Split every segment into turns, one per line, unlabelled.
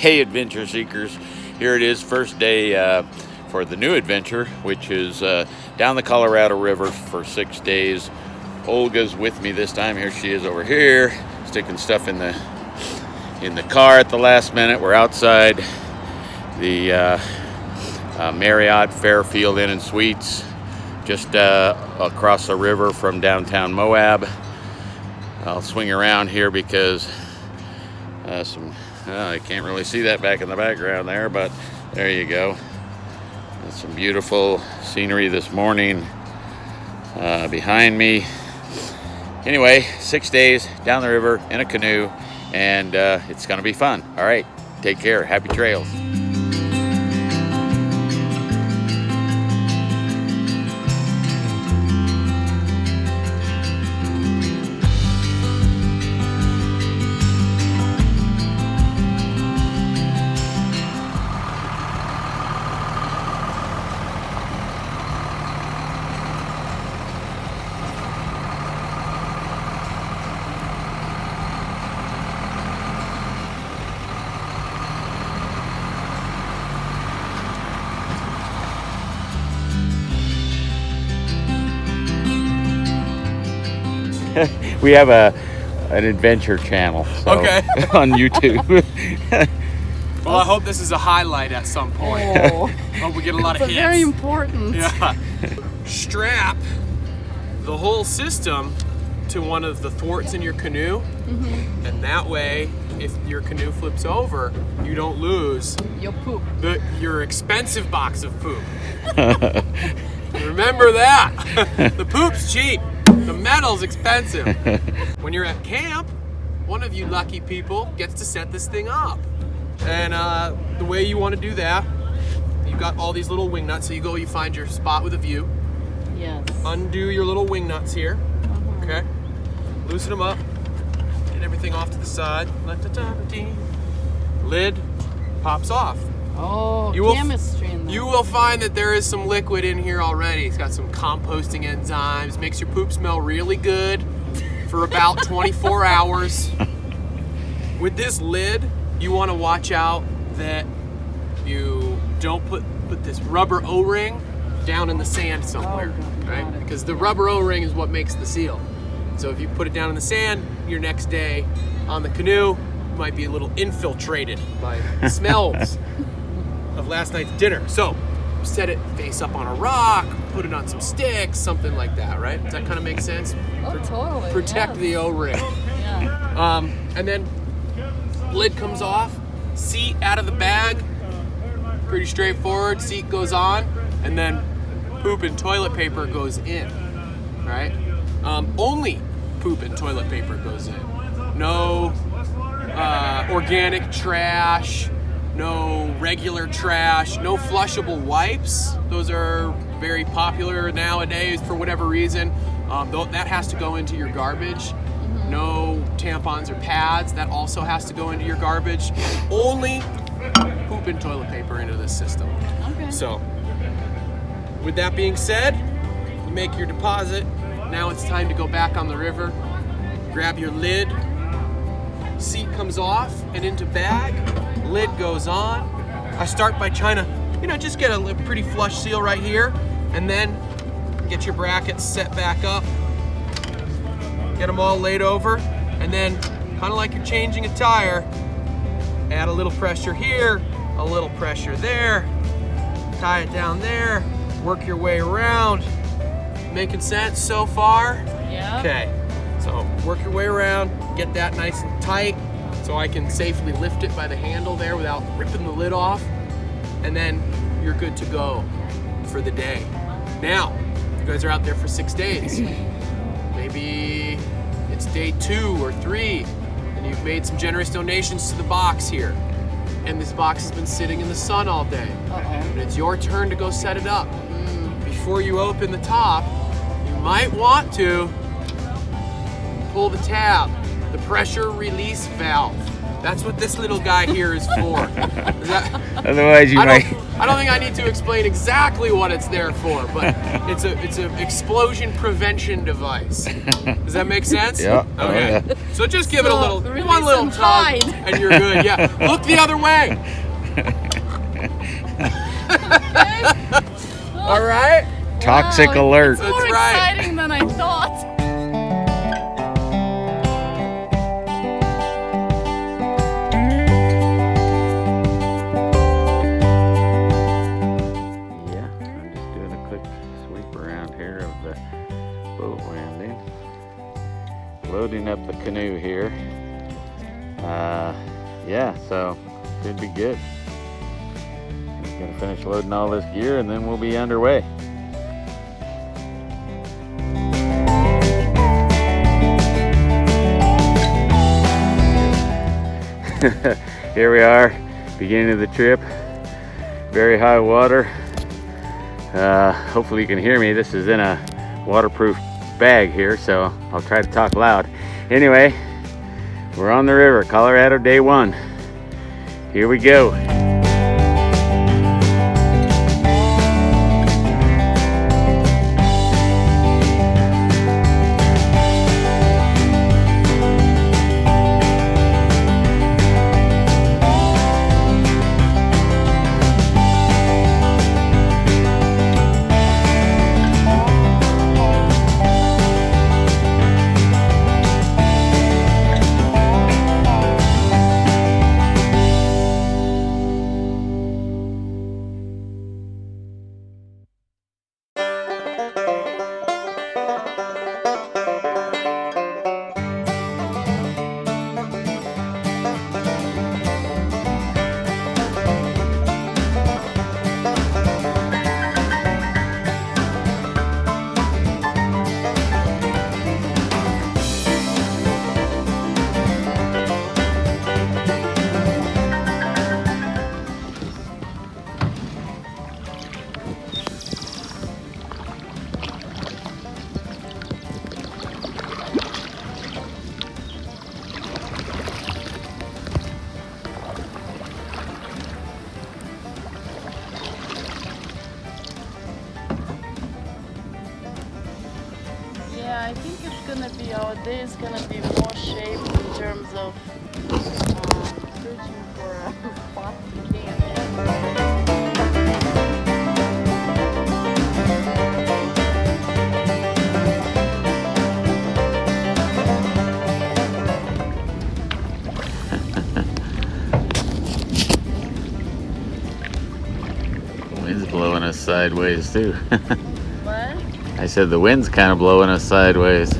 Hey adventure seekers, here it is, first day for the new adventure, which is down the Colorado River for 6 days. Olga's with me this time. Here she is over here, sticking stuff in the car at the last minute. We're outside the Marriott Fairfield Inn and Suites, just across the river from downtown Moab. I'll swing around here because I can't really see that back in the background there, but there you go. There's some beautiful scenery this morning behind me. Anyway, 6 days down the river in a canoe, and it's gonna be fun. All right, take care, happy trails. We have an adventure channel, so,
okay.
on YouTube.
Well, I hope this is a highlight at some point.
Oh.
Hope we get a lot of
It's
hits.
very important.
Yeah. Strap the whole system to one of the thwarts in your canoe, and that way, if your canoe flips over, you don't lose
Your poop.
your expensive box of poop. Remember that. The poop's cheap. The metal's expensive. When you're at camp, one of you lucky people gets to set this thing up. And the way you want to do that, you've got all these little wing nuts. So you find your spot with a view.
Yes.
Undo your little wing nuts here. Okay. Loosen them up. Get everything off to the side. Lid pops off.
Oh, chemistry in there.
You will find that there is some liquid in here already. It's got some composting enzymes, makes your poop smell really good for about 24 hours. With this lid, you want to watch out that you don't put this rubber O-ring down in the sand somewhere, right? Because the rubber O-ring is what makes the seal. So if you put it down in the sand, your next day on the canoe might be a little infiltrated by smells of last night's dinner. So set it face up on a rock, put it on some sticks, something like that, right? Does that kind of make sense?
Oh, totally.
Protect the O-ring.
Yeah.
And then lid comes off, seat out of the bag, pretty straightforward. Seat goes on, and then poop and toilet paper goes in, right? Only poop and toilet paper goes in. No organic trash, no regular trash, no flushable wipes. Those are very popular nowadays for whatever reason. That has to go into your garbage. No tampons or pads, that also has to go into your garbage. Only poop and toilet paper into this system.
Okay.
So, with that being said, you make your deposit. Now it's time to go back on the river. Grab your lid. Seat comes off and into bag. Lid goes on. I start by trying to, just get a pretty flush seal right here, and then get your brackets set back up. Get them all laid over, and then kind of like you're changing a tire, add a little pressure here, a little pressure there, tie it down there, work your way around. Making sense so far?
Yeah.
Okay, so work your way around, get that nice and tight so I can safely lift it by the handle there without ripping the lid off, and then you're good to go for the day. Now, you guys are out there for 6 days. Maybe it's day 2 or 3, and you've made some generous donations to the box here. And this box has been sitting in the sun all day. And it's your turn to go set it up. Before you open the top, you might want to pull the tab, the pressure release valve. That's what this little guy here is for.
Otherwise, you might.
I don't think I need to explain exactly what it's there for, but it's an explosion prevention device. Does that make sense?
Yeah.
Okay.
Oh, yeah.
So just give it a little,
release
one little
and
tug,
hide.
and you're good. Yeah. Look the other way. All right.
Toxic
Wow,
alert.
It's more
That's right.
exciting than I thought.
Yeah, I'm just doing a quick sweep around here of the boat landing. Loading up the canoe here. Yeah, so should be good. Just gonna finish loading all this gear and then we'll be underway. Here we are, beginning of the trip. Very high water. Hopefully you can hear me. This is in a waterproof bag here, so I'll try to talk loud. Anyway, we're on the river, Colorado, day 1. Here we go.
Yeah, I think it's gonna be, our day is gonna be more shaped in terms of searching for a spot to camp.
Wind's blowing us sideways too.
What?
I said the wind's kind of blowing us sideways.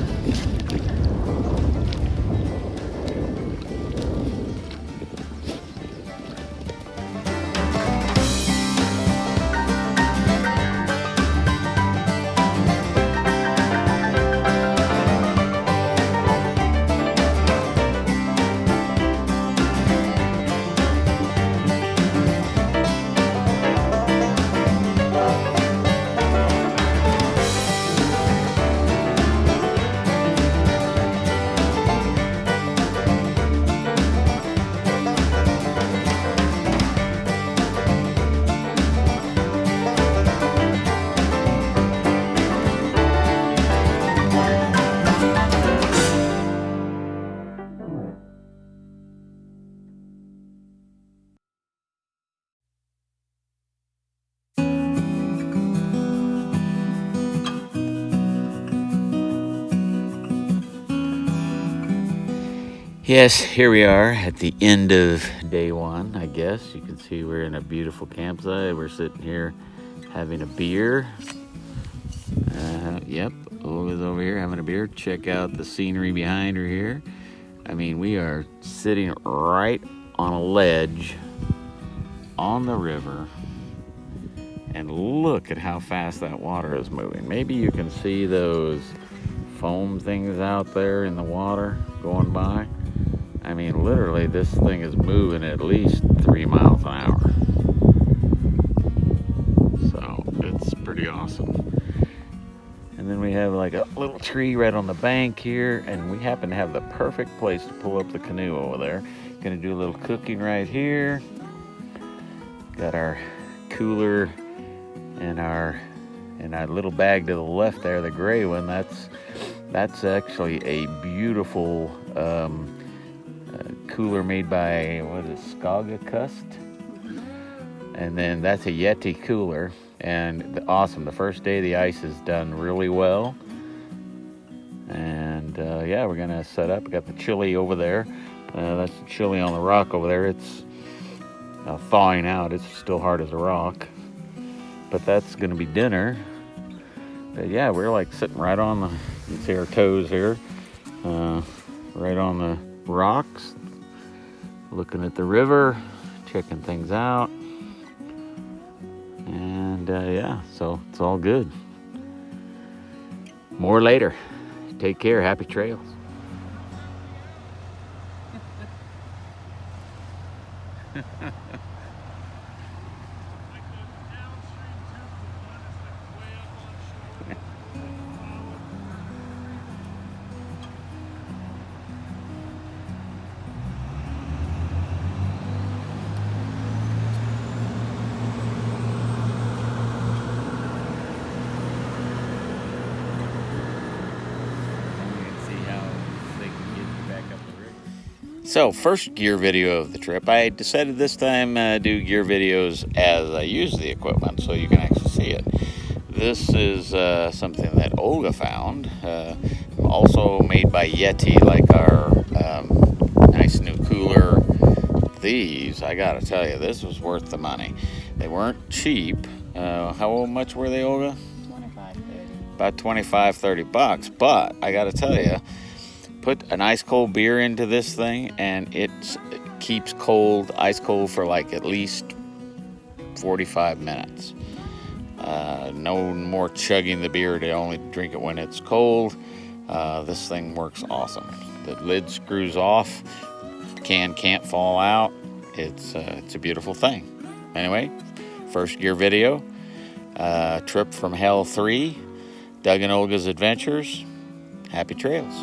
Yes, here we are at the end of day 1, I guess. You can see we're in a beautiful campsite. We're sitting here having a beer. Yep, Olga's over here having a beer. Check out the scenery behind her here. I mean, we are sitting right on a ledge on the river. And look at how fast that water is moving. Maybe you can see those foam things out there in the water going by. I mean, literally, this thing is moving at least 3 miles an hour. So, it's pretty awesome. And then we have like a little tree right on the bank here, and we happen to have the perfect place to pull up the canoe over there, gonna do a little cooking right here. Got our cooler and our little bag to the left there, the gray one. That's actually a beautiful cooler made by, what is it, Skagakust? And then that's a Yeti cooler. And awesome, the first day the ice is done really well. And yeah, we're gonna set up. We got the chili over there. That's the chili on the rock over there. It's thawing out. It's still hard as a rock. But that's gonna be dinner. But yeah, we're like sitting right on the, you can see our toes here, right on the rocks, looking at the river, checking things out. And yeah, so it's all good. More later. Take care. Happy trails. So, first gear video of the trip. I decided this time do gear videos as I use the equipment so you can actually see it. This is something that Olga found, also made by Yeti, like our nice new cooler. These, I gotta tell you, this was worth the money. They weren't cheap. How much were they, Olga?
$25, $30.
About $25-$30, but I gotta tell you, put an ice cold beer into this thing and it keeps cold, ice cold for like at least 45 minutes. No more chugging the beer to only drink it when it's cold. This thing works awesome. The lid screws off, can can't fall out. It's a beautiful thing. Anyway, first gear video, trip from Hell 3, Doug and Olga's Adventures. Happy trails.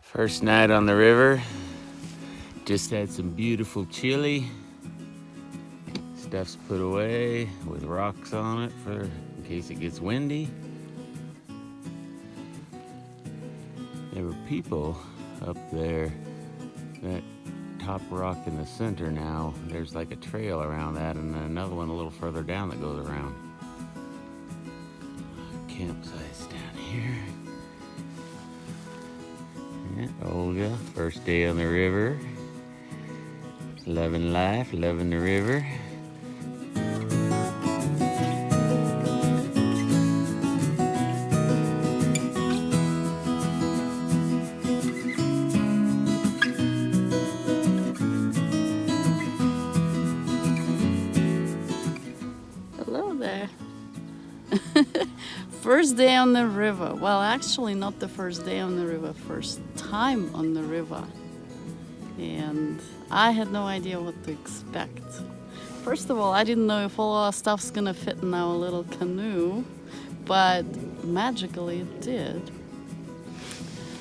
First night on the river, just had some beautiful chili. Stuff's put away with rocks on it for in case it gets windy. There were people up there, that top rock in the center now, there's like a trail around that and another one a little further down that goes around. Campsite's down here. Olga, first day on the river. Loving life, loving the river.
Hello there. First day on the river. Well, actually not the first day on the river, first time on the river. And I had no idea what to expect. First of all, I didn't know if all our stuff's gonna fit in our little canoe, but magically it did.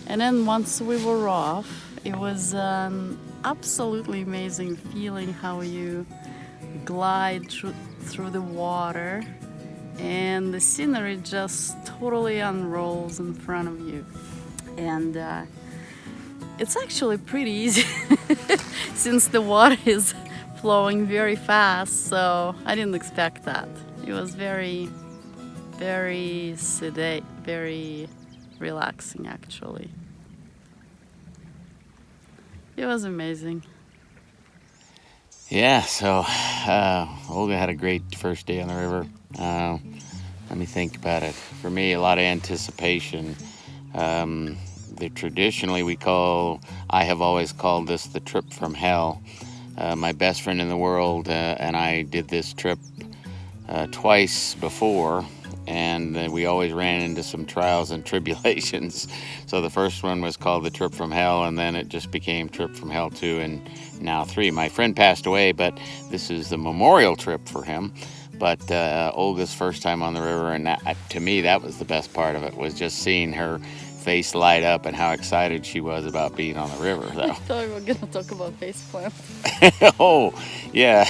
And then once we were off, it was an absolutely amazing feeling how you glide through the water and the scenery just totally unrolls in front of you. And it's actually pretty easy since the water is flowing very fast, so I didn't expect that. It was very, very sedate, very relaxing actually. It was amazing.
Yeah, so Olga had a great first day on the river. Let me think about it. For me, a lot of anticipation. Traditionally I have always called this the trip from hell. My best friend in the world and I did this trip twice before, and we always ran into some trials and tribulations. So the first one was called the Trip from Hell, and then it just became Trip from Hell 2, and now 3. My friend passed away, but this is the memorial trip for him. But Olga's first time on the river, and to me, that was the best part of it, was just seeing her face light up and how excited she was about being on the river.
I thought we were going to talk about faceplant.
Oh, yeah.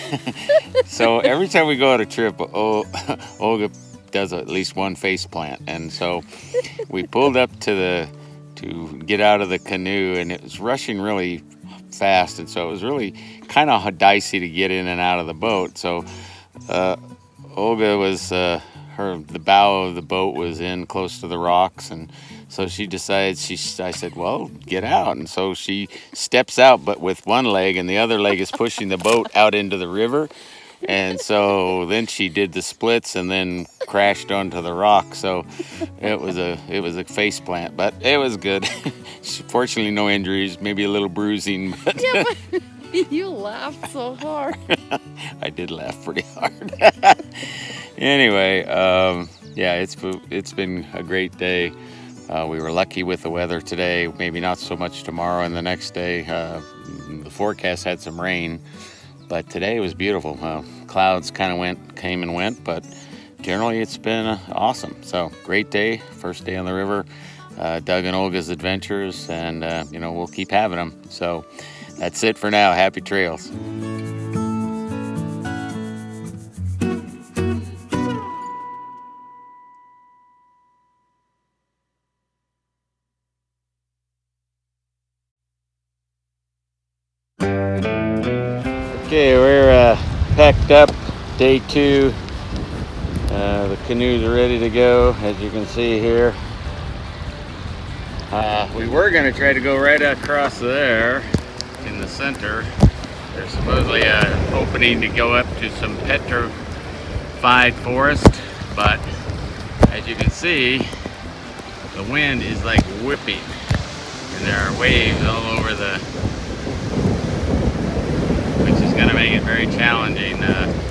So every time we go on a trip, Olga does at least one face plant. And so we pulled up to get out of the canoe, and it was rushing really fast. And so it was really kind of dicey to get in and out of the boat. So Olga was, the bow of the boat was in close to the rocks, and so she decides, I said, well, get out. And so she steps out, but with one leg, and the other leg is pushing the boat out into the river. And so then she did the splits and then crashed onto the rock. So it was a face plant, but it was good. Fortunately, no injuries, maybe a little bruising. But
Yeah, but you laughed so hard.
I did laugh pretty hard. Anyway, yeah, it's been a great day. We were lucky with the weather today, maybe not so much tomorrow and the next day. The forecast had some rain, but today was beautiful. Clouds kind of came and went, but generally it's been awesome. So great day, first day on the river. Doug and Olga's adventures, and we'll keep having them. So that's it for now. Happy trails. Okay, we're packed up, day 2. The canoes are ready to go, as you can see here. We were going to try to go right across there in the center. There's supposedly an opening to go up to some petrified forest, but as you can see, the wind is like whipping, and there are waves all over which is going to make it very challenging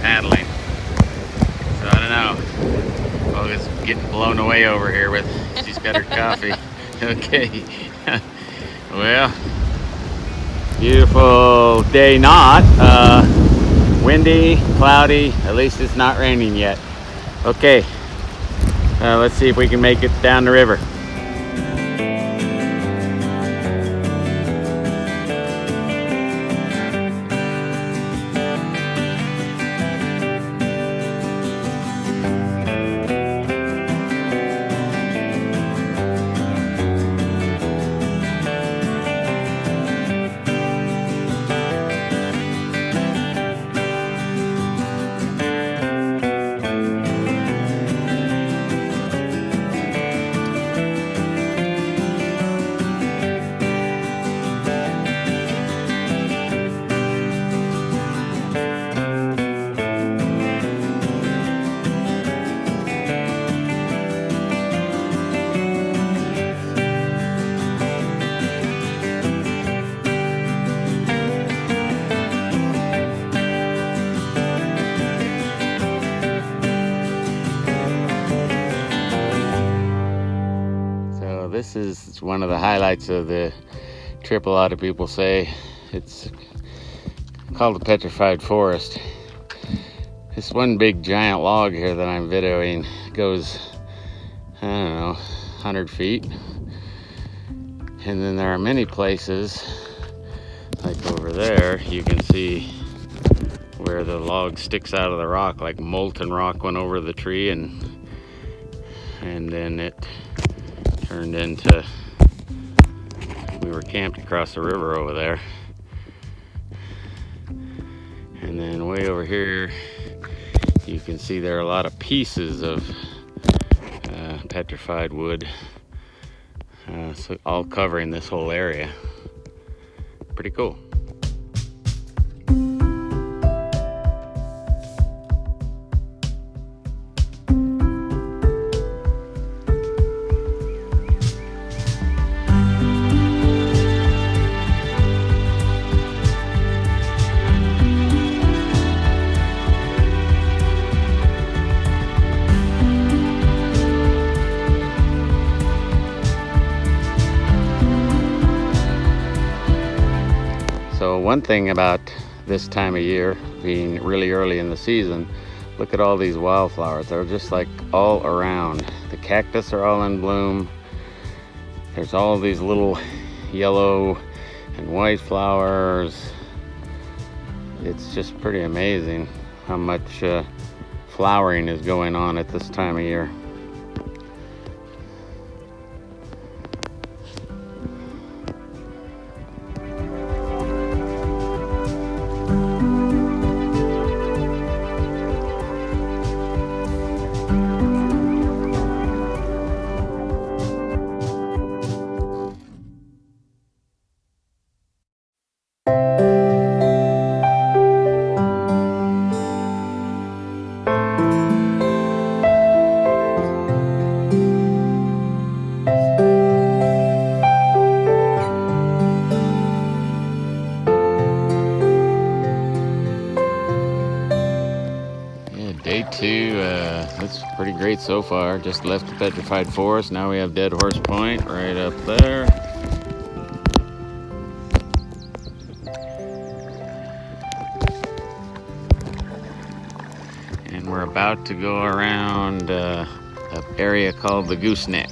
paddling. So I don't know. Olga's getting blown away over here she's got her coffee. Okay. Well, beautiful day, not windy, cloudy. At least it's not raining yet. Okay. Let's see if we can make it down the river. This is one of the highlights of the trip. A lot of people say it's called the Petrified Forest. This one big giant log here that I'm videoing goes, I don't know, 100 feet. And then there are many places, like over there, you can see where the log sticks out of the rock, like molten rock went over the tree, and then it turned into, we were camped across the river over there. And then way over here, you can see there are a lot of pieces of petrified wood, so all covering this whole area. Pretty cool. Well, one thing about this time of year, being really early in the season, look at all these wildflowers. They're just like all around. The cactus are all in bloom. There's all these little yellow and white flowers. It's just pretty amazing how much flowering is going on at this time of year. Day two, that's pretty great so far. Just left the petrified forest. Now we have Dead Horse Point right up there. And we're about to go around an area called the Gooseneck.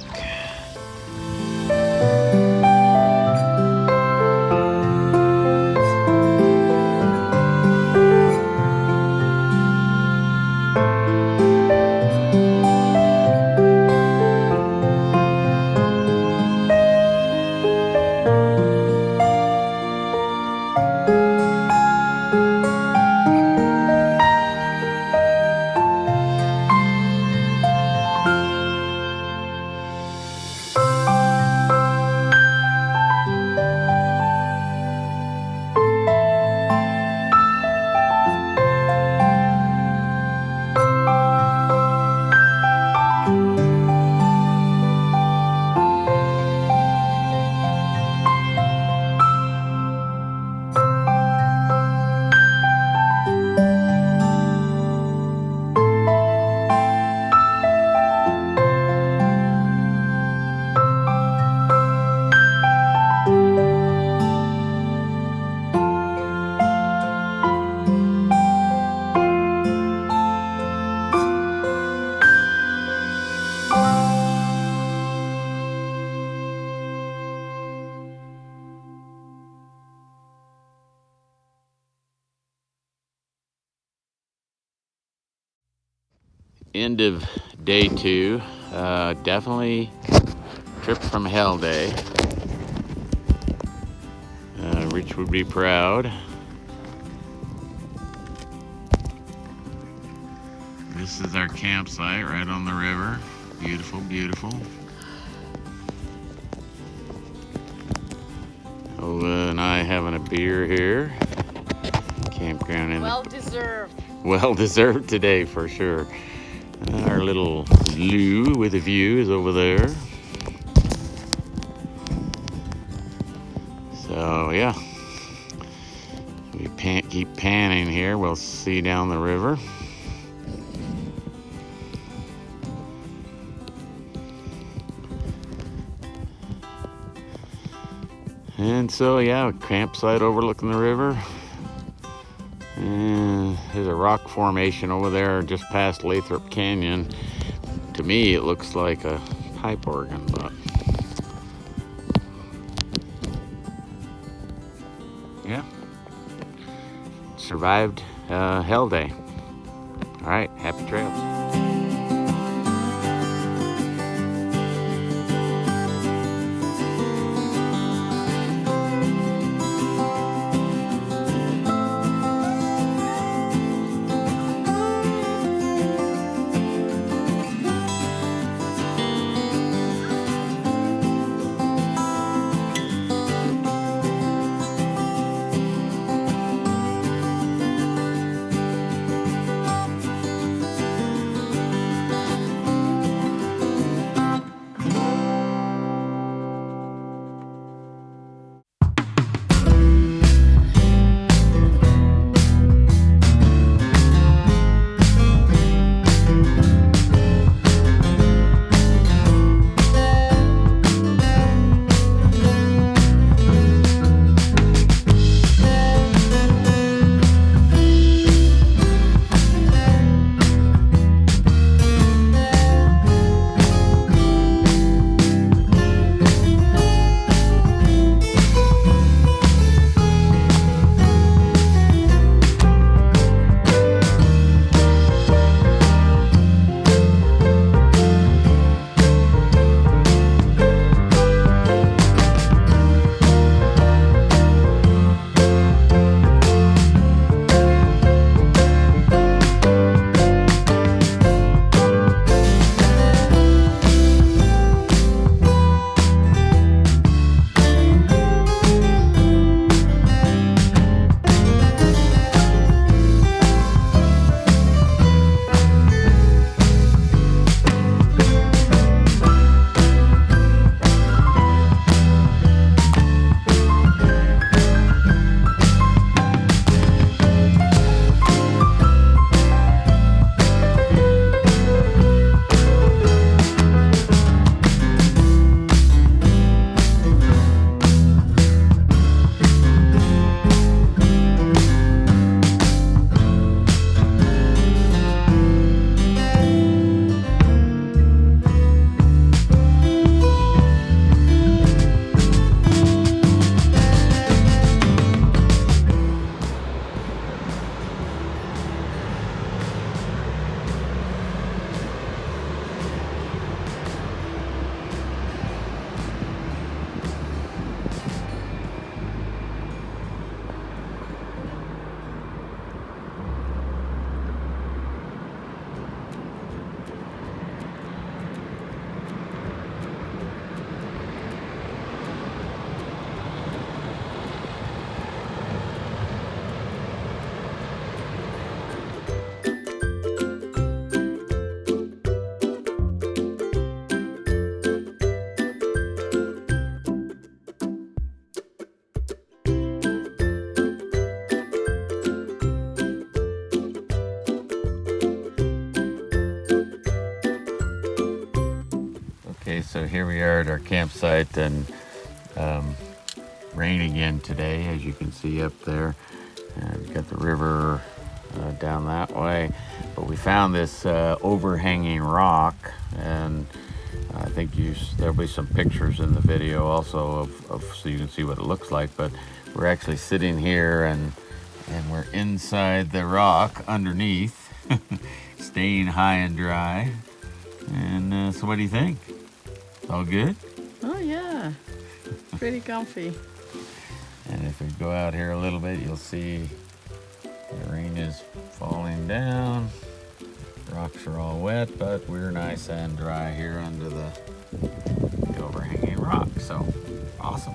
End of day two. Definitely trip from hell day. Rich would be proud. This is our campsite right on the river. Beautiful, beautiful. Olga and I having a beer here. Campground in
Well deserved.
Well deserved today for sure. Our little loo with a view is over there. So yeah, we keep panning here. We'll see down the river. And so yeah, campsite overlooking the river. And there's a rock formation over there just past Lathrop Canyon. To me, it looks like a pipe organ, but yeah, survived hell day. All right, happy trails. so here we are at our campsite, and rain again today, as you can see up there. We've got the river down that way, but we found this overhanging rock, and I think there'll be some pictures in the video also of so you can see what it looks like. But we're actually sitting here, and we're inside the rock underneath, staying high and dry. And so what do you think? All good?
Oh yeah, pretty comfy.
And if we go out here a little bit, you'll see the rain is falling down. Rocks are all wet, but we're nice and dry here under the overhanging rock. So awesome.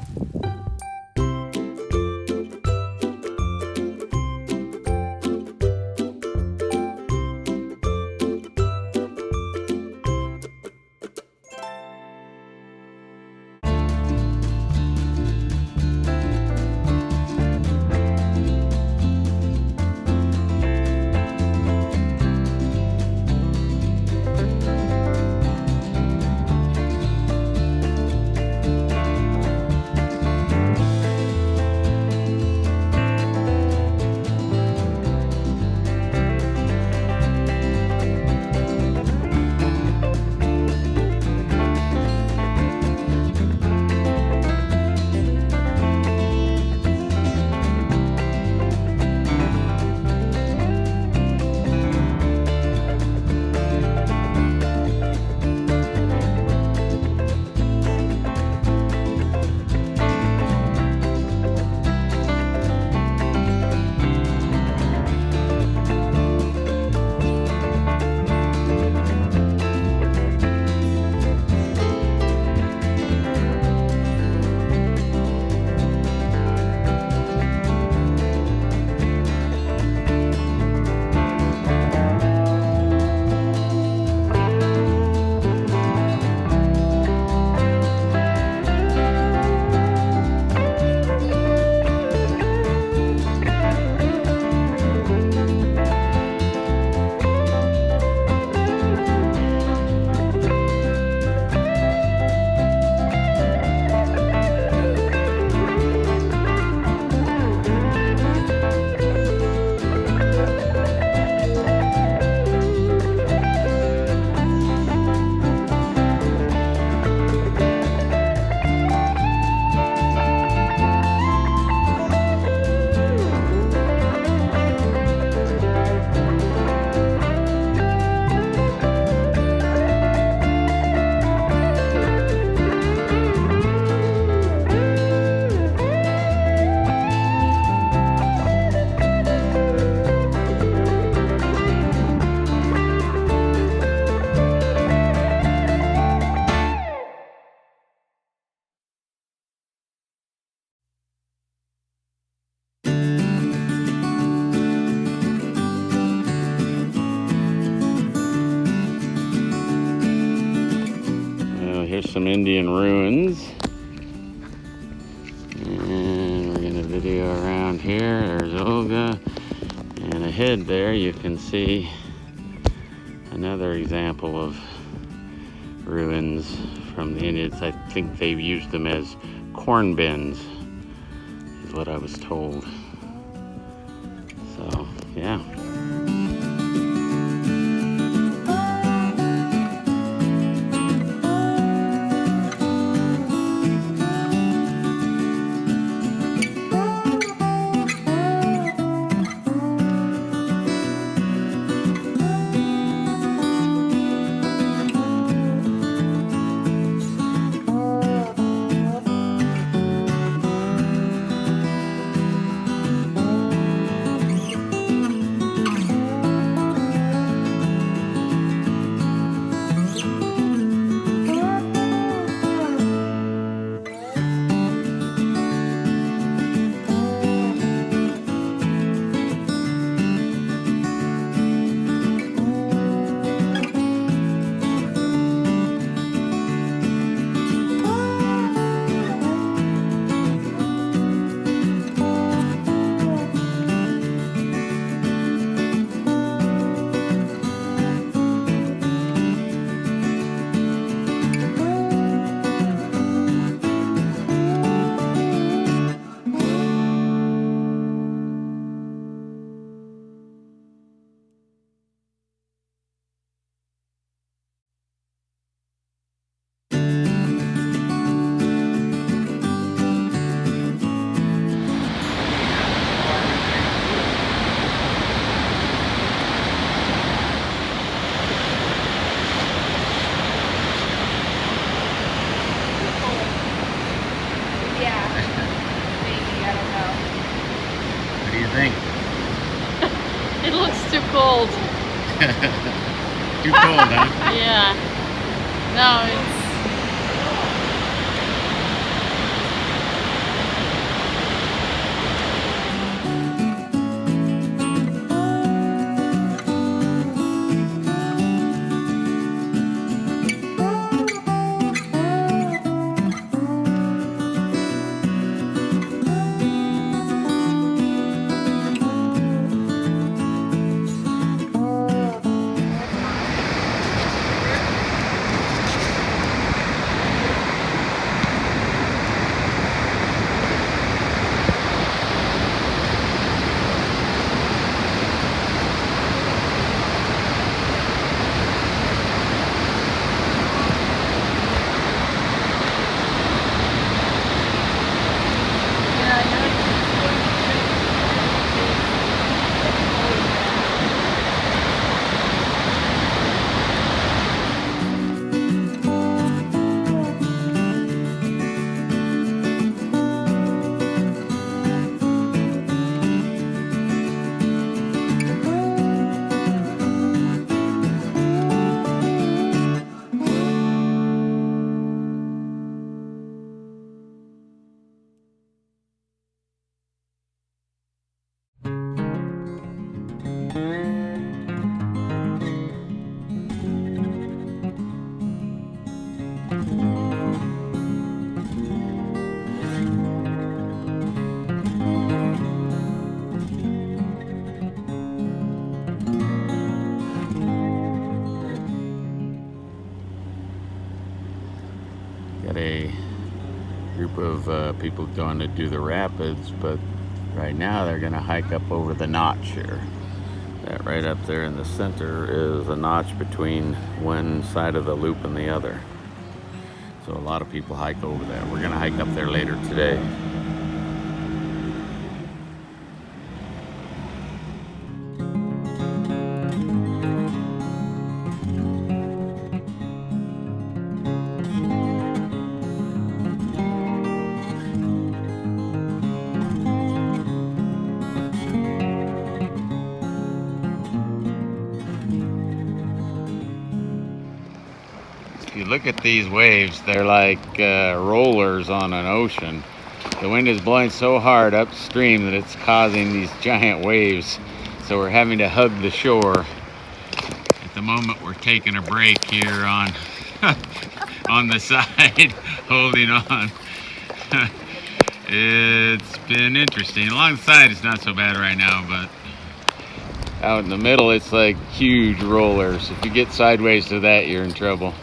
Here's some Indian ruins, and we're gonna video around here. There's Olga, and ahead there you can see another example of ruins from the Indians. I think they used them as corn bins, is what I was told. So yeah. think?
It looks too cold.
Too cold, huh?
Yeah. No, it's...
Got a group of people going to do the rapids, but right now they're going to hike up over the notch here. That right up there in the center is a notch between one side of the loop and the other. So a lot of people hike over that. We're going to hike up there later today. If you look at these waves, they're like rollers on an ocean. The wind is blowing so hard upstream that it's causing these giant waves. So we're having to hug the shore. At the moment, we're taking a break here on on the side, holding on. It's been interesting. Along the side, it's not so bad right now, but out in the middle, it's like huge rollers. If you get sideways to that, you're in trouble.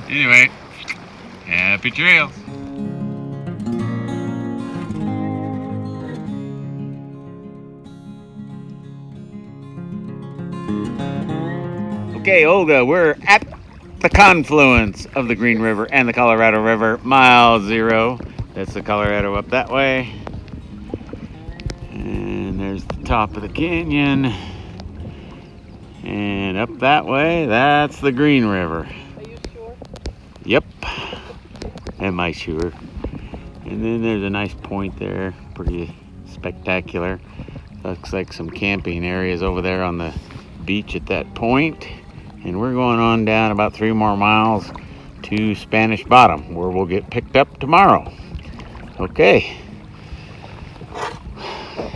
Anyway, happy trails. Okay, Olga, we're at the confluence of the Green River and the Colorado River, mile 0. That's the Colorado up that way. And there's the top of the canyon. And up that way, that's the Green River.
Are you sure?
Yep. Am I sure? And then there's a nice point there, pretty spectacular. Looks like some camping areas over there on the beach at that point. And we're going on down about 3 more miles to Spanish Bottom, where we'll get picked up tomorrow. Okay.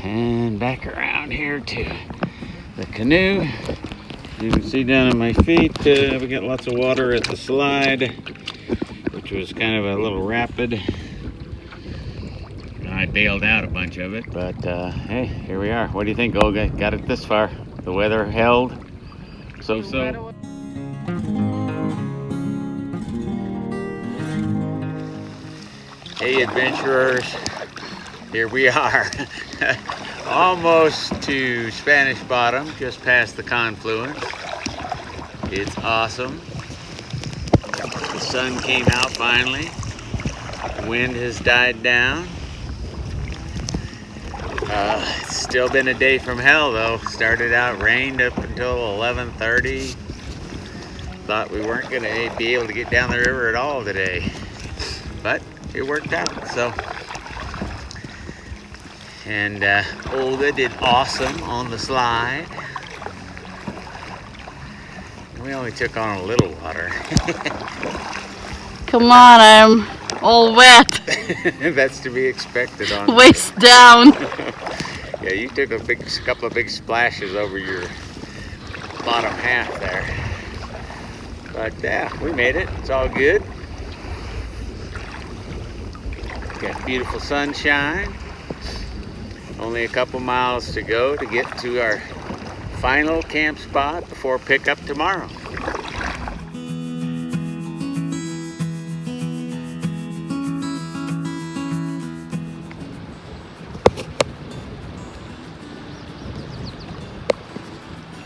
And back around here to the canoe. You can see down at my feet, we got lots of water at the slide, which was kind of a little rapid. I bailed out a bunch of it, but hey, here we are. What do you think, Olga? Got it this far. The weather held so-so. Hey, adventurers. Here we are. Almost to Spanish Bottom, just past the confluence. It's awesome. The sun came out finally. The wind has died down. It's still been a day from hell though. Started out rained up until 11:30. Thought we weren't going to be able to get down the river at all today. But it worked out. So And Olga did awesome on the slide. We only took on a little water.
Come on, I'm all wet.
That's to be expected on
Waist down.
Yeah, you took a couple of big splashes over your bottom half there. But yeah, we made it. It's all good. Got beautiful sunshine. Only a couple miles to go to get to our final camp spot before pickup tomorrow.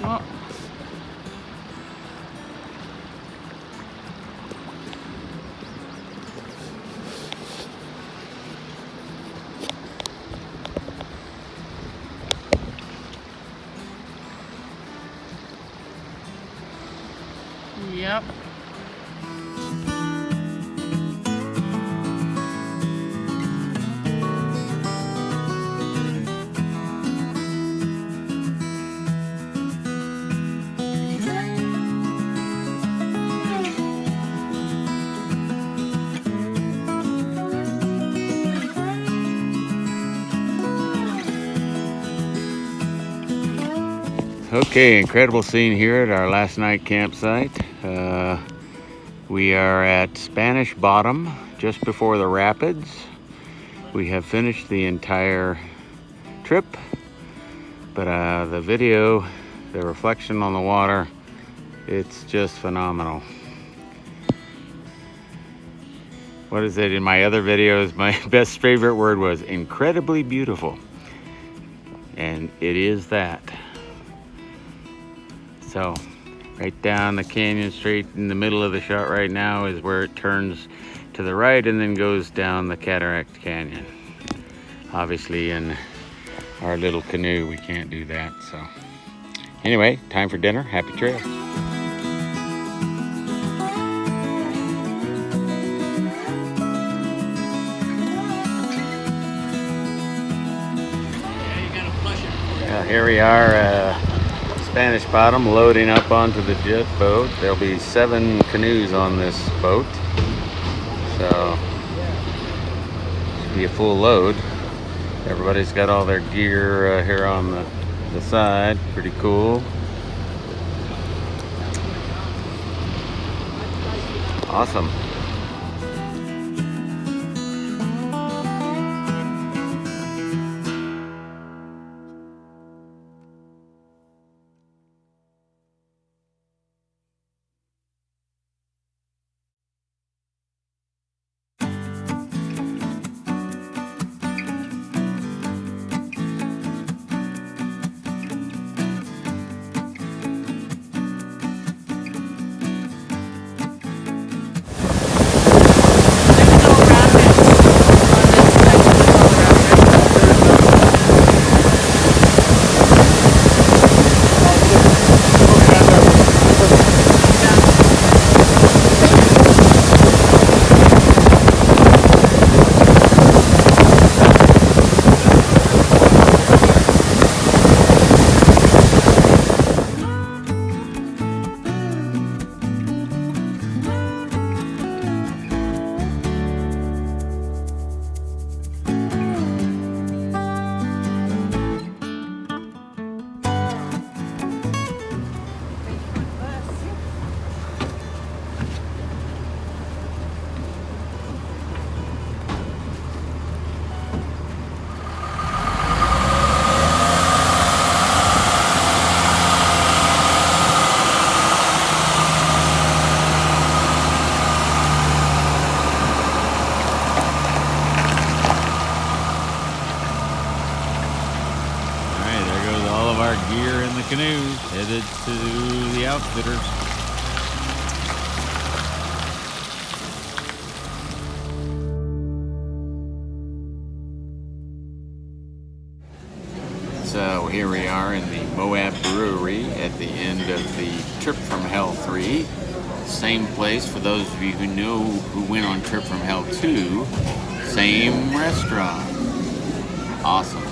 Oh. Yep.
Okay, incredible scene here at our last night campsite. We are at Spanish Bottom, just before the rapids. We have finished the entire trip, but the video, the reflection on the water, it's just phenomenal. What is it in my other videos? My best favorite word was incredibly beautiful, and it is that. So right down the canyon, straight in the middle of the shot right now is where it turns to the right and then goes down the Cataract Canyon. Obviously in our little canoe we can't do that. So anyway, time for dinner. Happy trails. Here we are, Spanish Bottom, loading up onto the jet boat. There'll be 7 canoes on this boat, so should be a full load. Everybody's got all their gear here on the side. Pretty cool. Awesome. Gear in the canoe, headed to the outfitters. So here we are in the Moab Brewery at the end of the Trip from Hell 3. Same place for those of you who know who went on Trip from Hell 2. Same restaurant. Awesome.